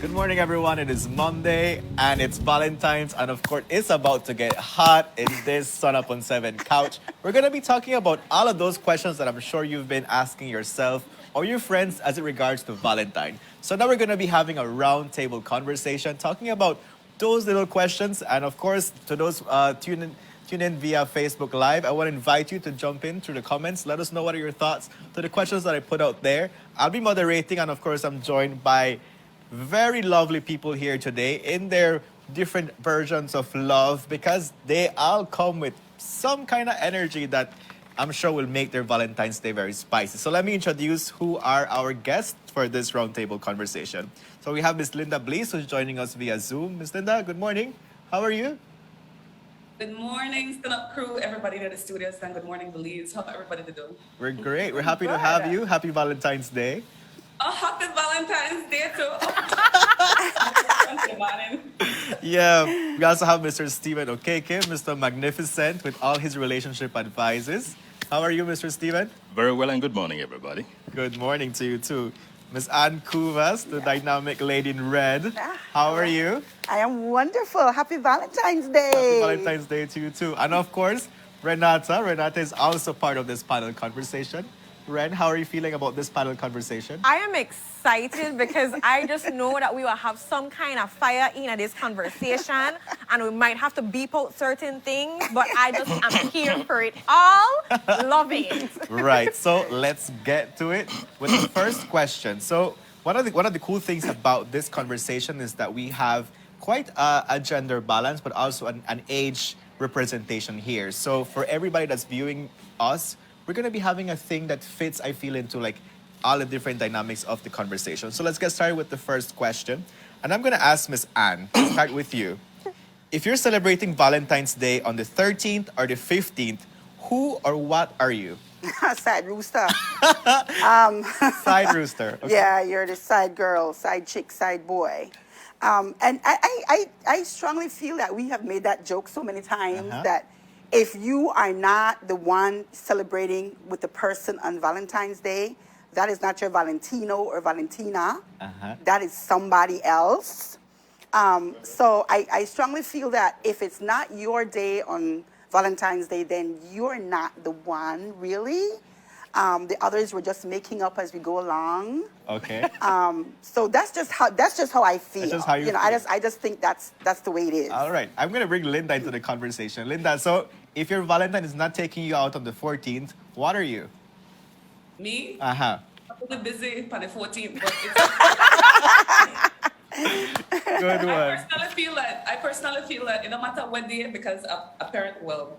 Good morning, everyone. It is Monday and it's Valentine's, and of course, it's about to get hot in this Sun Up on 7 couch. We're going to be talking about all of those questions that I'm sure you've been asking yourself or your friends as it regards to Valentine. So now we're going to be having a roundtable conversation talking about those little questions, and of course, to those tune in via Facebook Live, I want to invite you to jump in through the comments. Let us know what are your thoughts to the questions that I put out there. I'll be moderating, and of course, I'm joined by very lovely people here today in their different versions of love because they all come with some kind of energy that I'm sure will make their Valentine's Day very spicy. So let me introduce who are our guests for this roundtable conversation. So we have Miss Linda Blease who's joining us via Zoom. Miss Linda, good morning. How are you? Good morning, Stand Up crew, everybody in the studios, and good morning, Belize. How everybody doing? We're great. We're happy to have you. Happy Valentine's Day. Oh, happy Valentine's Day too. Yeah, we also have Mr. Stephen Okeke, Mr. Magnificent, with all his relationship advices. How are you, Mr. Stephen? Very well, and good morning, everybody. Good morning to you, too. Miss Ann Kuvas, the dynamic lady in red. How are you? I am wonderful. Happy Valentine's Day. Happy Valentine's Day to you, too. And of course, Renata. Renata is also part of this panel conversation. Ren, how are you feeling about this panel conversation? I am excited because I just know that we will have some kind of fire in this conversation and we might have to beep out certain things, but I just am here for it all, loving it. Right, so let's get to it with the first question. So one of the cool things about this conversation is that we have quite a gender balance, but also an age representation here. So for everybody that's viewing us, we're going to be having a thing that fits, I feel, into like all the different dynamics of the conversation. So let's get started with the first question. And I'm going to ask Miss Anne, to start with you. If you're celebrating Valentine's Day on the 13th or the 15th, who or what are you? Side rooster. Side rooster. Okay. Yeah, you're the side girl, side chick, side boy. And I strongly feel that we have made that joke so many times that if you are not the one celebrating with the person on Valentine's Day, that is not your Valentino or Valentina. That is somebody else. So I strongly feel that if it's not your day on Valentine's Day, then you're not the one, really. The others were just making up as we go along. Okay. So that's just how I feel. That's just how you feel. I just think that's the way it is. All right. I'm going to bring Linda into the conversation. Linda, so if your Valentine is not taking you out on the 14th, what are you? Me? I'm really busy on the 14th, but Good one. I personally feel that it don't matter what day, because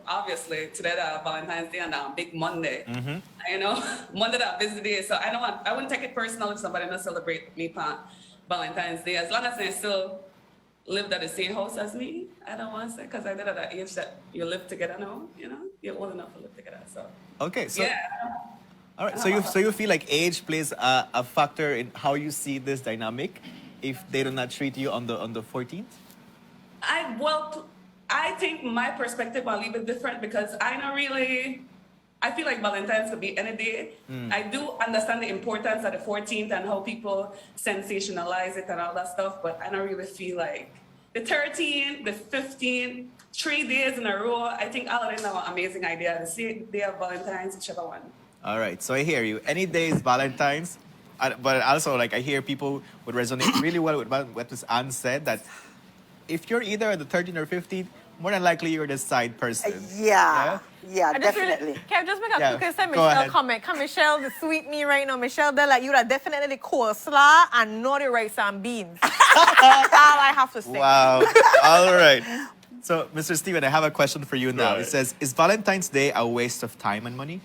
obviously today that Valentine's Day and big Monday. You know, Monday that busy day. So I wouldn't take it personal if somebody not celebrate me on Valentine's Day. As long as they still lived at the same house as me, I don't want to say, because I did at that age that you live together now, you know, you're old enough to live together. So Okay, so yeah. all right. So you feel like age plays a factor in how you see this dynamic if they do not treat you on the 14th? I think my perspective will leave it different because I feel like Valentine's could be any day. I do understand the importance of the 14th and how people sensationalize it and all that stuff, but I don't really feel like the 13th, the 15th, 3 days in a row. I think all of them are an amazing idea. The same day of Valentine's, whichever one. All right, so I hear you. Any day is Valentine's, but also like I hear people would resonate really well with what Ms. Anne said, that if you're either the 13th or 15th, more than likely you're the side person. Yeah, I just definitely. Really, can I just make a quick say Go Michelle ahead. comment? Can Michelle the sweet me right now? Michelle, they're like, you are definitely the coleslaw and not the rice and beans. That's all I have to say. Wow. All right. So, Mr. Steven, I have a question for you now. Right. It says, is Valentine's Day a waste of time and money?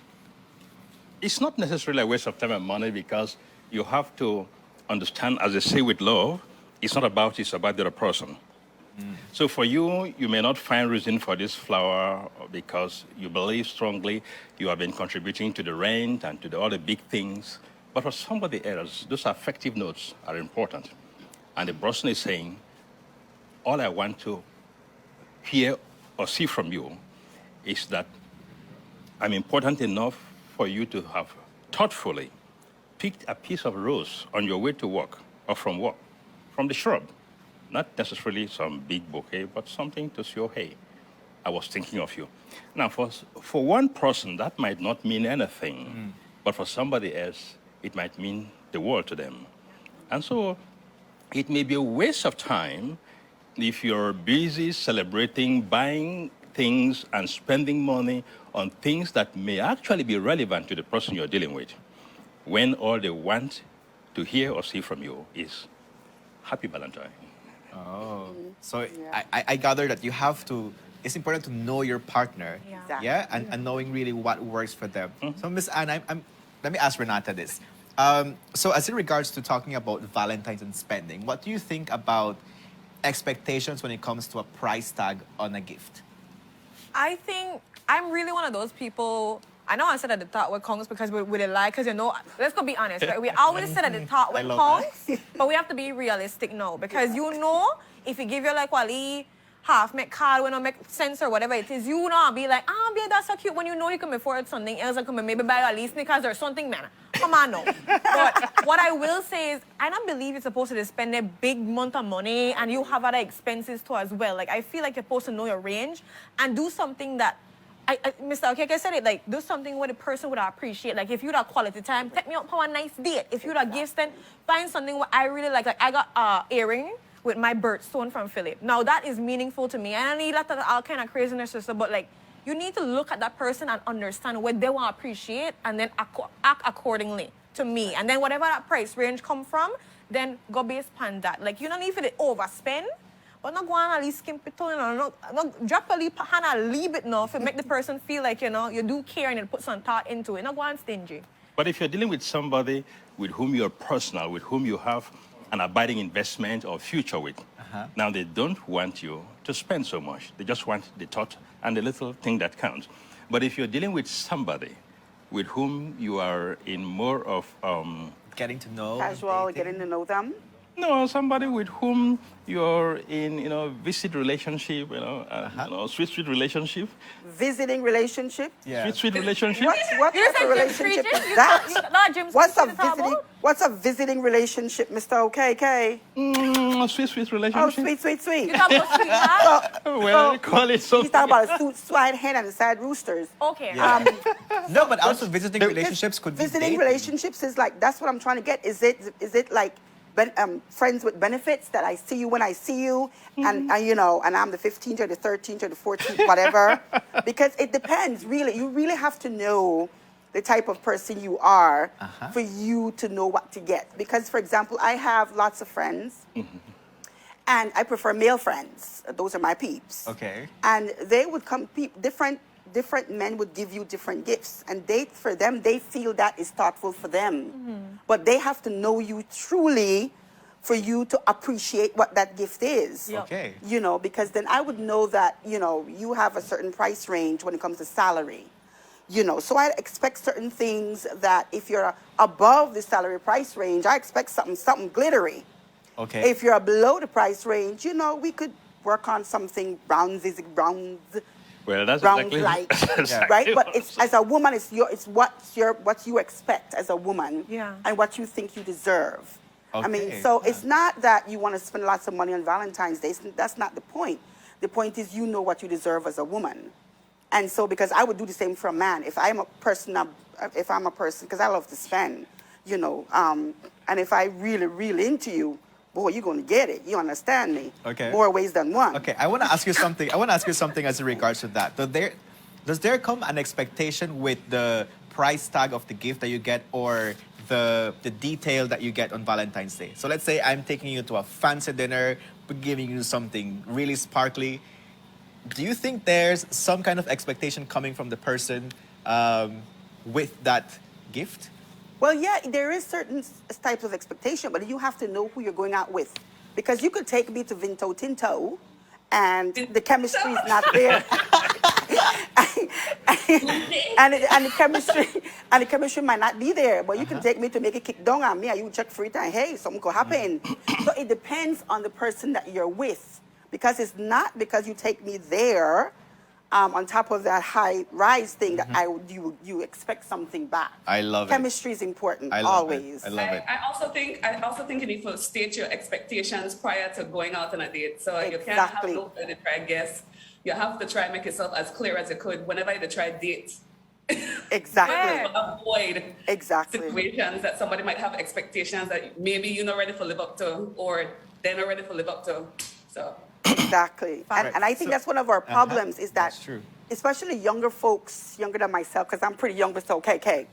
It's not necessarily a waste of time and money because you have to understand, as they say with love, it's not about you, it's about the other person. So for you, you may not find reason for this flower because you believe strongly you have been contributing to the rent and to all the big things. But for somebody else, those affective notes are important. And the person is saying, all I want to hear or see from you is that I'm important enough for you to have thoughtfully picked a piece of rose on your way to work or from work from the shrub. Not necessarily some big bouquet, but something to show, hey, I was thinking of you. Now, for one person, that might not mean anything, but for somebody else, it might mean the world to them. And so it may be a waste of time if you're busy celebrating, buying things, and spending money on things that may actually be relevant to the person you're dealing with, when all they want to hear or see from you is Happy Valentine. So I gather that you have to, it's important to know your partner. Yeah. Exactly. Yeah, and knowing really what works for them. So Miss Anne, let me ask Renata this. So as in regards to talking about Valentine's and spending, what do you think about expectations when it comes to a price tag on a gift? I think I'm really one of those people. I know I said at the top with Kongs because we did lie, because let's go be honest, right? We always said at the top with love Kongs, but we have to be realistic now, because if you give your like Wally half make card when I make sense or whatever it is, you know, be like, babe, that's so cute, when you can afford something else, and maybe buy at least sneakers or something, man. Come on, no. But what I will say is, I don't believe you're supposed to spend a big amount of money and you have other expenses too as well. Like, I feel like you're supposed to know your range and do something that, Mr. Okeke said it, like, do something where the person would appreciate. Like, if you'd have quality time, take me out for a nice date. If you'd have gifts, then find something what I really like I got earring with my birthstone from Philip. Now, that is meaningful to me. And I need all kind of craziness, sister, but like, you need to look at that person and understand what they want to appreciate and then act accordingly to me. And then whatever that price range come from, then go based on that. Like, you don't need to overspend, but not go on and skimp it, not drop a leap hand and leave it now to make the person feel like, you do care and you put some thought into it. Not go on stingy. But if you're dealing with somebody with whom you're personal, with whom you have an abiding investment or future with, now they don't want you to spend so much. They just want the thought and the little thing that counts. But if you're dealing with somebody with whom you are in more of Getting to know. Casual, dating. getting to know them. no, somebody with whom you're in, visit relationship, sweet relationship, Visiting relationship. Yeah. sweet relationship. What You type of said relationship Jim is Street? that? Not Jim What's Street a to the table? visiting? What's a visiting relationship, Mr. OKK? Sweet Oh, relationship. sweet. You talk about sweetheart? Well, you call it He's something. talking about a suit, swine hen, and a side roosters. Okay. No, but also visiting relationships could be Visiting dating. relationships is like, that's what I'm trying to get. Is it like friends with benefits that I see you when I see you, and and I'm the 15th or the 13th or the 14th, whatever? Because it depends, really. You really have to know the type of person you are for you to know what to get. Because, for example, I have lots of friends, and I prefer male friends. Those are my peeps. Okay. And they would come, different men would give you different gifts, and for them, they feel that is thoughtful for them. But they have to know you truly for you to appreciate what that gift is. Yeah. Okay. Because then I would know that, you have a certain price range when it comes to salary. So I expect certain things that if you're above the salary price range, I expect something glittery. Okay. If you're below the price range, we could work on something browns, Well, that's brown exactly light, exactly right? But what it's as a woman, it's what you expect as a woman, Yeah. and what you think you deserve. I mean, Okay, so yeah. it's not that you want to spend lots of money on Valentine's Day. That's not the point. The point is you know what you deserve as a woman, and so because I would do the same for a man. If I'm a person, because I love to spend, and if I really into you, boy, you're going to get it. You understand me? Okay. More ways than one. Okay, I want to ask you something. As in regards to that. Does there come an expectation with the price tag of the gift that you get, or the detail that you get on Valentine's Day? So let's say I'm taking you to a fancy dinner, giving you something really sparkly. Do you think there's some kind of expectation coming from the person with that gift? Well, yeah, there is certain types of expectation, but you have to know who you're going out with. Because you could take me to Vinto Tinto, and the chemistry is not there. and the chemistry might not be there, but you can take me to make it kick down on me, and you check free time, hey, something could happen. So it depends on the person that you're with. Because it's not because you take me there, on top of that high rise thing, that you expect something back. I love it. Chemistry is important I love always. it. I love it. I also think you need to state your expectations prior to going out on a date. So you can't Exactly. have nobody try guess. You have to try and make yourself as clear as you could whenever you try date. Exactly. To avoid Exactly. situations that somebody might have expectations that maybe you're not ready to live up to, or they're not ready to live up to. So Exactly. And I think that's one of our problems is that, That's true. especially younger folks, younger than myself, because I'm pretty young, but so KK.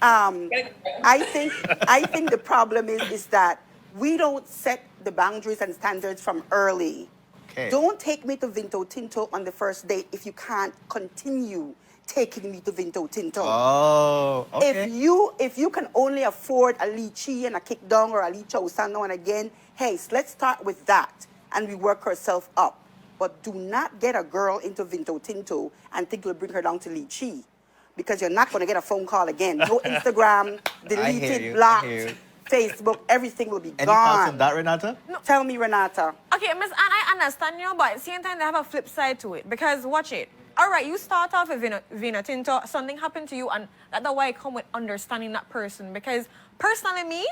I think the problem is that we don't set the boundaries and standards from early. Okay. Don't take me to Vinto Tinto on the first date if you can't continue taking me to Vinto Tinto. Oh, okay. If you can only afford a lychee and a kickdown or a lichosa now and again, hey, let's start with that and we work ourselves up. But do not get a girl into Vinto Tinto and think you'll bring her down to lychee, because you're not going to get a phone call again. No Instagram, I hear you, deleted, I blocked, hear you. Facebook, everything will be Any thoughts on gone. that, Renata? Tell me, Renata. Okay, Miss Anne, I understand you, but at the same time, they have a flip side to it. Because watch it. All right, you start off with Vino Tinto, something happened to you, and that's why I come with understanding that person. Because personally, me,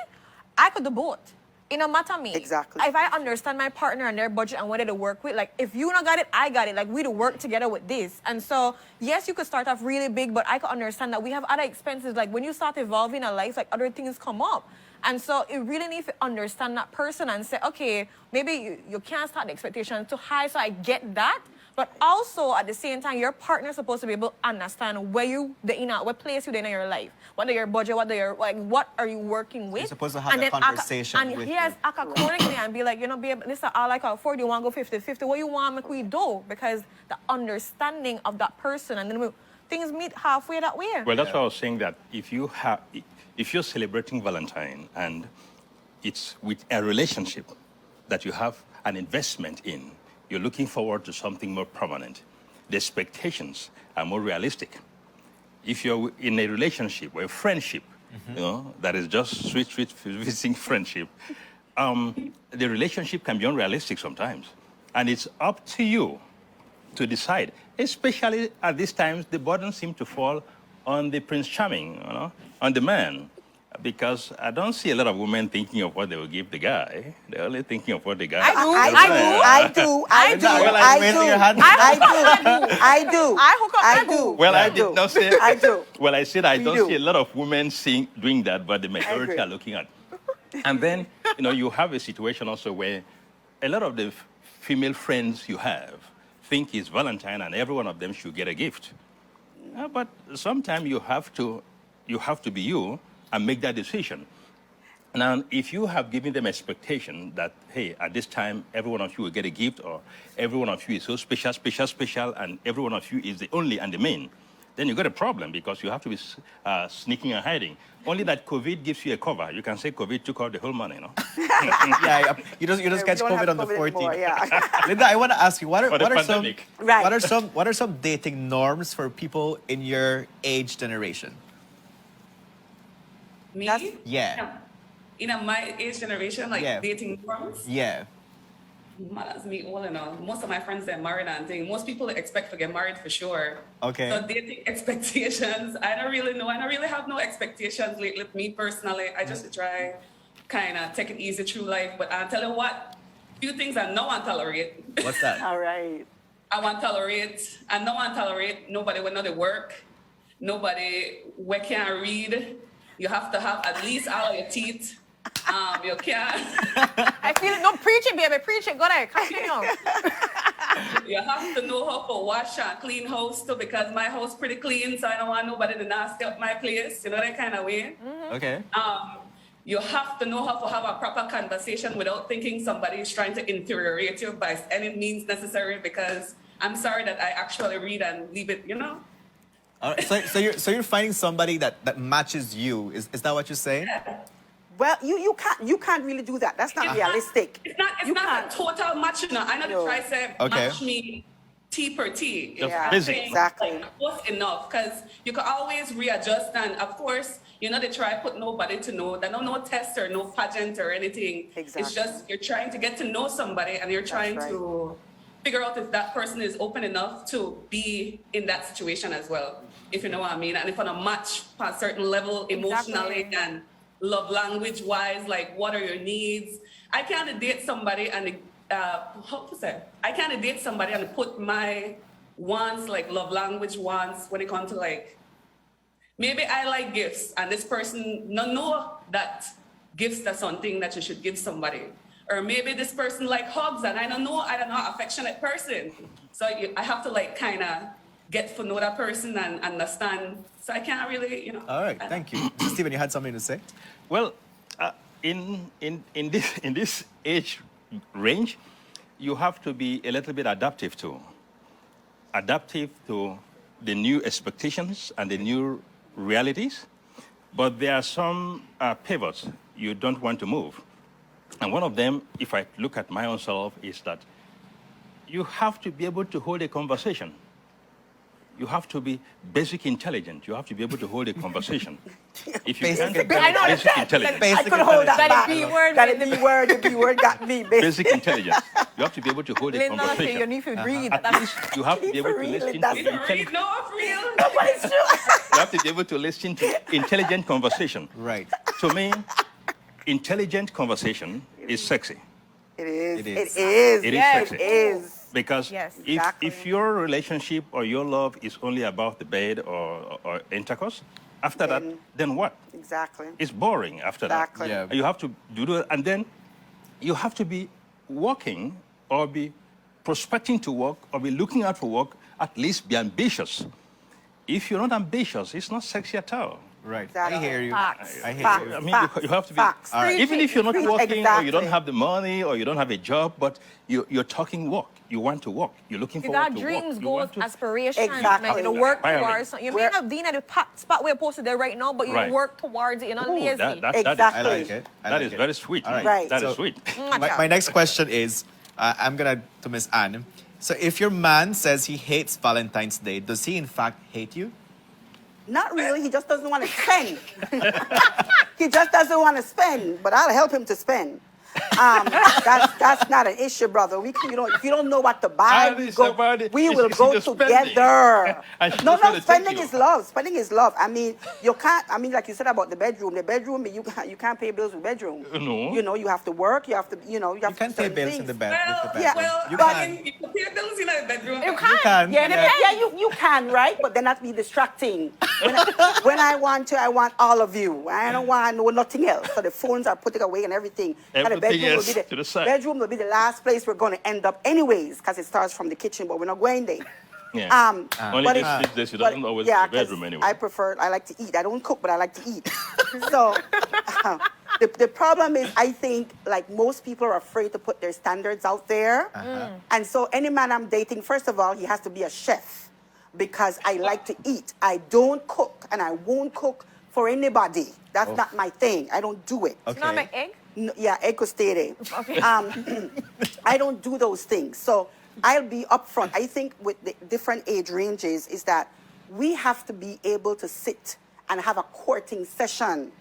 I could do both. It no matter me. Exactly. If I understand my partner and their budget and what they work with, like if you not got it, I got it. Like we to work together with this. And so, yes, you could start off really big, but I could understand that we have other expenses. Like when you start evolving in life, like other things come up. And so you really need to understand that person and say, okay, maybe you can't start the expectation too high, so I get that. But also at the same time, your partner is supposed to be able to understand where what place you're in your life. What are your budget? What are you working with? You're supposed to have And that then conversation and with yes, them. act accordingly and be like, babe, this is all I can afford. You want to go 50-50? What you want make we do? Because the understanding of that person, and then things meet halfway that way. Well, that's why I was saying that if you're celebrating Valentine and it's with a relationship that you have an investment in, you're looking forward to something more permanent, the expectations are more realistic. If you're in a relationship or a friendship, that is just sweet visiting friendship, the relationship can be unrealistic sometimes. And it's up to you to decide, especially at these times, the burden seems to fall on the Prince Charming, on the man. Because I don't see a lot of women thinking of what they will give the guy. They're only thinking of what the guy. I do. I hook up. I do. Well, I did not say. I do. Well, I said I We don't do. see a lot of women doing that, but the majority agree. are looking at. And then, you have a situation also where a lot of the female friends you have think it's Valentine and every one of them should get a gift. But sometimes you have to be you and make that decision. Now, if you have given them expectation that, hey, at this time, every one of you will get a gift, or every one of you is so special, and every one of you is the only and the main, then you got a problem because you have to be sneaking and hiding. Only that COVID gives you a cover. You can say COVID took out the whole money, Yeah, you just We catch don't COVID have on the 14th. anymore, yeah. Linda, I want to ask you, what For the are some pandemic. Right. what are some dating norms for people in your age generation? me, Yeah. my age generation, like Yeah. dating norms. Yeah. Man, that's me all in all. Most of my friends they're married and thing. Most people expect to get married for sure. Okay. So dating expectations, I don't really know. I don't really have no expectations lately. Me personally, I just try kind of take it easy through life. But I'll tell you what, few things I know I tolerate. What's that? All right. I want to tolerate. I know I tolerate nobody when not they work. Nobody we can't read. You have to have at least all of your teeth. You can't. I feel it. No, preach it, baby. Preach it. Go there. Continue. You have to know how to wash and clean house too, because my house pretty clean, so I don't want nobody to nasty up my place. You know that kind of way. Okay. You have to know how to have a proper conversation without thinking somebody is trying to infuriate you by any means necessary. Because I'm sorry that I actually read and leave it. All right, so you're finding somebody that matches you. Is that what you're saying? Well, you can't really do that. That's not realistic. It's not can't. a total match. I know No. they try to say Okay. match me T per T. Just Yeah, basic. exactly. Like, close enough, because you can always readjust. And of course, they try to put nobody to know. There's no test or no pageant or anything. Exactly. It's just you're trying to get to know somebody and you're trying right. to figure out if that person is open enough to be in that situation as well, if you know what I mean. And if on a match at a certain level, emotionally Exactly. and love language wise, like what are your needs? I can't date somebody and how to say? I can't date somebody and put my wants, like love language wants, when it comes to like, maybe I like gifts and this person no know that gifts that's something that you should give somebody. Or maybe this person like hugs and I don't know affectionate person. So I have to like kind of get to know that person and understand. So I can't really, All right, thank you. Stephen, you had something to say? Well, in this age range, you have to be a little bit adaptive to the new expectations and the new realities. But there are some pivots you don't want to move. And one of them, if I look at my own self, is that you have to be able to hold a conversation. You have to be basic intelligent. You have to be able to hold a conversation. If you Basic can't intelligence. develop basic intelligence, I could hold that That back. B word, That the B word got me. basic intelligence, you have to be able to hold a Linda, you conversation. need to breathe. At least you have to be able to For real, listen it to doesn't intelligent. No, for real. But it's true. You have to be able to listen to intelligent conversation. Right. To me, intelligent conversation is sexy. It is. It is. It is. It is Yes, sexy. it is. Because Yes, if exactly. your relationship or your love is only about the bed or intercourse, after that, then what? Exactly. It's boring after Exactly. Yeah. that. You have to do that, and then you have to be working or be prospecting to work or be looking out for work, at least be ambitious. If you're not ambitious, it's not sexy at all. Right. Exactly. I hear you. Facts. I hear Facts. you. I mean, Facts. you have to be, Facts. All right. even if you're not Preach. working or Exactly. you don't have the money or you don't have a job, but you're talking work. You want to work. You're looking You forward got to dreams, work. You goals, want to- aspirations, Exactly. man. You know, work Inspiring. towards something. You may Where- not be in the spot where you're posted there right now, but you Right. work towards it. You're not Ooh, lazy. that Exactly. I like it. I that like is it. very sweet. All right. Right. That is So- sweet. My next question is, I'm gonna to Miss Anne. So if your man says he hates Valentine's Day, does he in fact hate you? Not really. He just doesn't want to spend. He just doesn't want to spend, but I'll help him to spend. That's not an issue, brother. If you don't know what to buy, Ah, it's about it. we It's- will it's go the spending. together. And she No, just wanna take spending you. is love. Spending is love. I mean, you can't. I mean, like you said about the bedroom. You can't pay bills with bedroom. No. You know, you have to work. You have to. You have You to can do pay certain bills in things. the bed. Well, with the yeah, bedroom. well, You but can. you can pay bills in a bedroom. You You can. can. Yeah, you can, right? But then that be distracting. When I want to, I want all of you. I don't want nothing else. So the phones are putting away and everything. And the Everything bedroom else to the side. bedroom will be the last place we're going to end up anyways, because it starts from the kitchen, but we're not going there. Yeah. But Only it- these days you but- don't always yeah, in the bedroom 'cause anyway. I like to eat. I don't cook, but I like to eat. So the problem is, I think, like most people are afraid to put their standards out there. And so any man I'm dating, first of all, he has to be a chef, because I like to eat. I don't cook, and I won't cook for anybody. That's not my thing. I don't do it. Okay. You know, make egg? No, yeah, egg costere. Okay. I don't do those things. So I'll be upfront. I think with the different age ranges is that we have to be able to sit and have a courting session.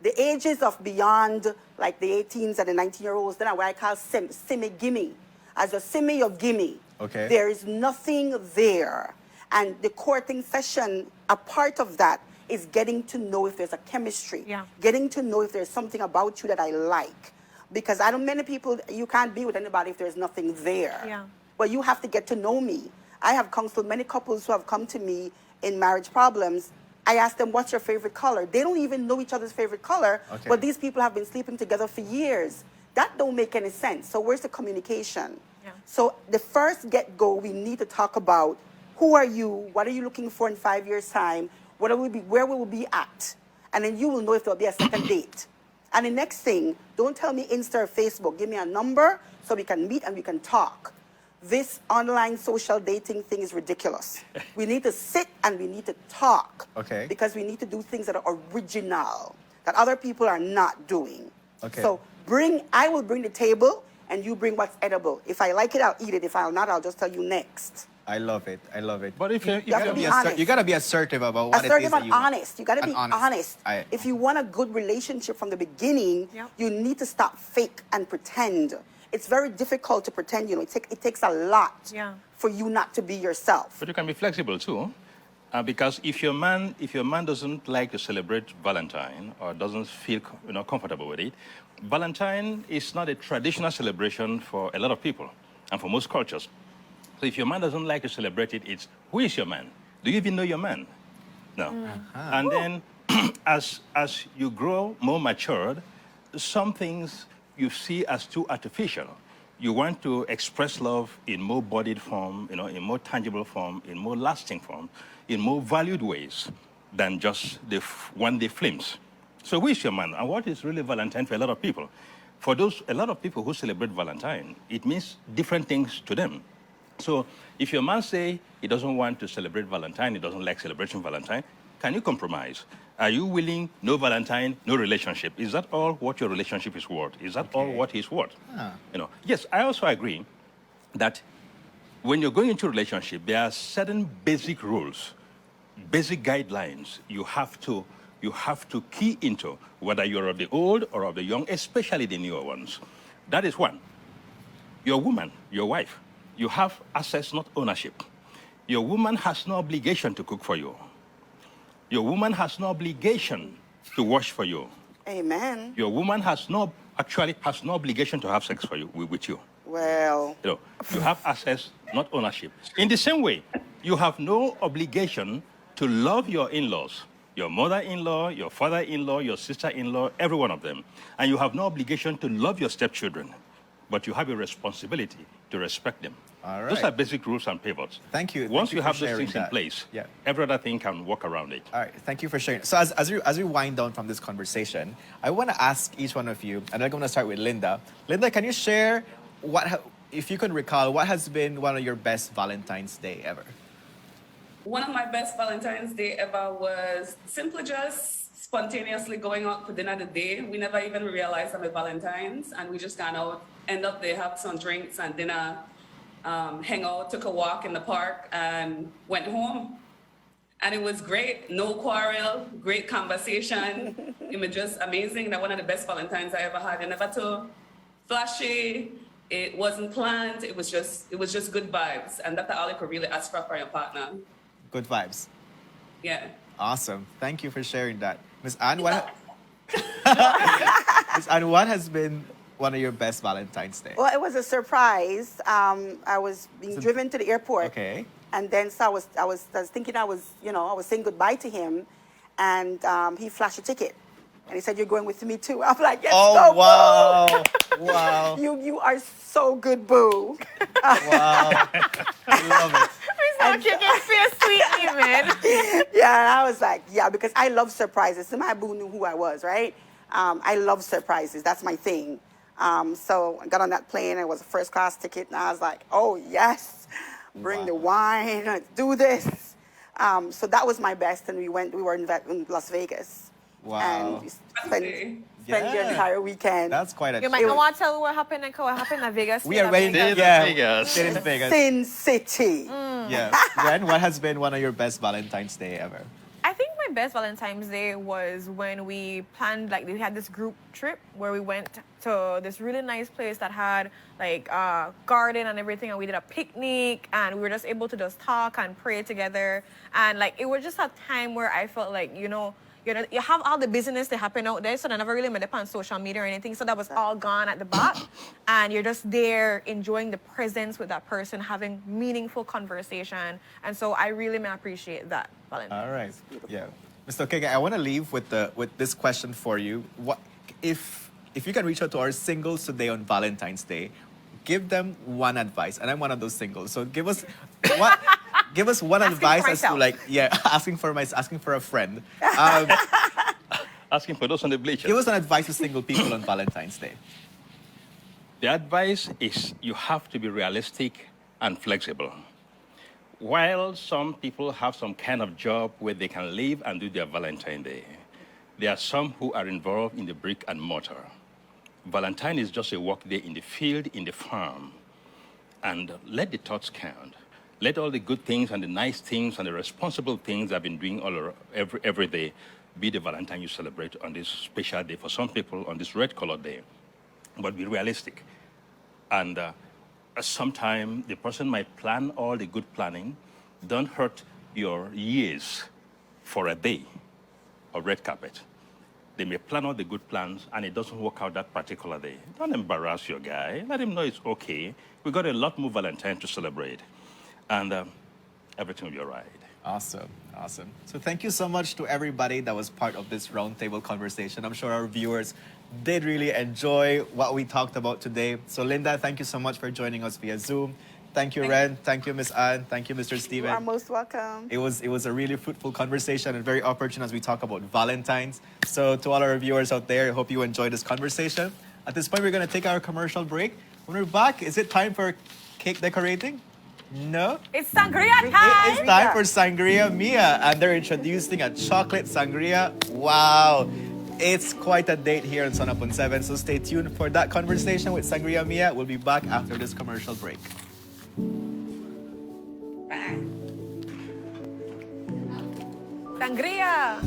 The ages of beyond, like the 18s and the 19-year-olds, then are what I call simmy gimme. As a simmy, you gimme. Okay. There is nothing there. And the courting session, a part of that is getting to know if there's a chemistry. Yeah. Getting to know if there's something about you that I like. Because I know many people, you can't be with anybody if there's nothing there. Yeah. But you have to get to know me. I have counseled many couples who have come to me in marriage problems. I ask them, what's your favorite color? They don't even know each other's favorite color, Okay. but these people have been sleeping together for years. That don't make any sense. So where's the communication? Yeah. So the first get-go, we need to talk about who are you? What are you looking for in 5 years' time? Where will we be at? And then you will know if there'll be a second date. And the next thing, don't tell me Insta or Facebook. Give me a number so we can meet and we can talk. This online social dating thing is ridiculous. We need to sit and we need to talk. Okay. Because we need to do things that are original, that other people are not doing. Okay. So I will bring the table and you bring what's edible. If I like it, I'll eat it. If I'll not, I'll just tell you next. I love it. I love it. But if you, You have to be honest. You gotta be assertive about what it is Assertive that and you want. honest. You got to And be honest. I- If you want a good relationship from the beginning, Yep. you need to stop fake and pretend. it's very difficult to pretend. It takes a lot Yeah. for you not to be yourself. But you can be flexible too, because if your man doesn't like to celebrate Valentine or doesn't feel comfortable with it, Valentine is not a traditional celebration for a lot of people and for most cultures. So if your man doesn't like to celebrate it, it's who is your man? Do you even know your man? No. And then as you grow more matured, some things you see as too artificial. You want to express love in more bodied form, in more tangible form, in more lasting form, in more valued ways than just the one-day flames. So who is your man? And what is really Valentine for a lot of people? For a lot of people who celebrate Valentine, it means different things to them. So if your man say he doesn't want to celebrate Valentine, he doesn't like celebrating Valentine, can you compromise? Are you willing, no Valentine, no relationship? Is that all what your relationship is worth? Is that all what he's worth? Yes, I also agree that when you're going into a relationship, there are certain basic rules, basic guidelines you have to key into, whether you're of the old or of the young, especially the newer ones. That is one. Your woman, your wife, you have access, not ownership. Your woman has no obligation to cook for you. Your woman has no obligation to wash for you. Amen. Your woman has no obligation to have sex with you. Well, You have access, not ownership. In the same way, you have no obligation to love your in-laws, your mother-in-law, your father-in-law, your sister-in-law, every one of them. And you have no obligation to love your stepchildren, but you have a responsibility to respect them. All right. Those are basic rules and pivots. Thank you. Once Thank you you for have those sharing things in that. place, Yeah. every other thing can work around it. All right, thank you for sharing. So as we wind down from this conversation, I want to ask each one of you, and I'm going to start with Linda. Linda, can you share if you can recall, what has been one of your best Valentine's Day ever? One of my best Valentine's Day ever was simply just spontaneously going out for dinner the day. We never even realized I'm a Valentine's, and we just kind of end up there, have some drinks and dinner, hang out, took a walk in the park, and went home. And it was great. No quarrel, great conversation. It was just amazing. That one of the best Valentines I ever had. It never too flashy. It wasn't planned. It was just good vibes. And that's all you could really ask for your partner. Good vibes. Yeah. Awesome. Thank you for sharing that. Miss Anne, Miss Anne, what has been one of your best Valentine's Day? well, it was a surprise. I was being driven to the airport. Okay. And then so I was thinking I was saying goodbye to him, and he flashed a ticket, and he said, "You're going with me too." I'm like, "Yes, Oh, go, wow. boo. Wow. You are so good, boo." Wow. I love it. So cute, you feel sweet even. Yeah, and I was like, yeah, because I love surprises. So my boo knew who I was, right? I love surprises. That's my thing. So I got on that plane. It was a first class ticket, and I was like, oh yes, bring the wine, let's do this. So that was my best, and we were in Las Vegas. Wow. And we spent the Yeah. entire weekend. That's quite a You might not want to tell what happened in Vegas. We are ready. Vegas. Yeah, Vegas. Stay in Vegas. Sin City. Yeah. Ren, what has been one of your best Valentine's Day ever? I think my best Valentine's Day was when we planned, like, we had this group trip where we went to this really nice place that had, like, a garden and everything, and we did a picnic, and we were just able to just talk and pray together. And, like, it was just a time where I felt like, you have all the business that happen out there, so I never really met up on social media or anything, so that was all gone at the back. And you're just there enjoying the presence with that person, having meaningful conversation. And so I really may appreciate that Valentine's. All right. Yeah. Mr. Okeke, I want to leave with this question for you. What if you can reach out to our singles today on Valentine's Day, give them one advice, and I'm one of those singles. So give us one advice as to, like, asking for a friend. Asking for those on the bleachers. Give us an advice to single people on Valentine's Day. The advice is you have to be realistic and flexible. While some people have some kind of job where they can live and do their Valentine Day, there are some who are involved in the brick and mortar. Valentine is just a work day in the field, in the farm. And let the thoughts count. Let all the good things and the nice things and the responsible things I've been doing every day be the Valentine you celebrate on this special day for some people on this red-colored day. But be realistic. And sometimes the person might plan all the good planning. Don't hurt your years for a day of red carpet. They may plan all the good plans and it doesn't work out that particular day. Don't embarrass your guy. Let him know it's okay. We got a lot more Valentine to celebrate. And everything will be all right. Awesome, awesome. So thank you so much to everybody that was part of this roundtable conversation. I'm sure our viewers did really enjoy what we talked about today. So Linda, thank you so much for joining us via Zoom. Thank you, Ren. Thank you, Miss Anne. Thank you, Mr. Steven. You are most welcome. It was a really fruitful conversation and very opportune as we talk about Valentine's. So to all our viewers out there, I hope you enjoyed this conversation. At this point, we're going to take our commercial break. When we're back, is it time for cake decorating? No? It's sangria time. It's time for Sangria Mia, and they're introducing a chocolate sangria. Wow. It's quite a date here on Sun Up on 7, so stay tuned for that conversation with Sangria Mia. We'll be back after this commercial break. Bye. Sangria.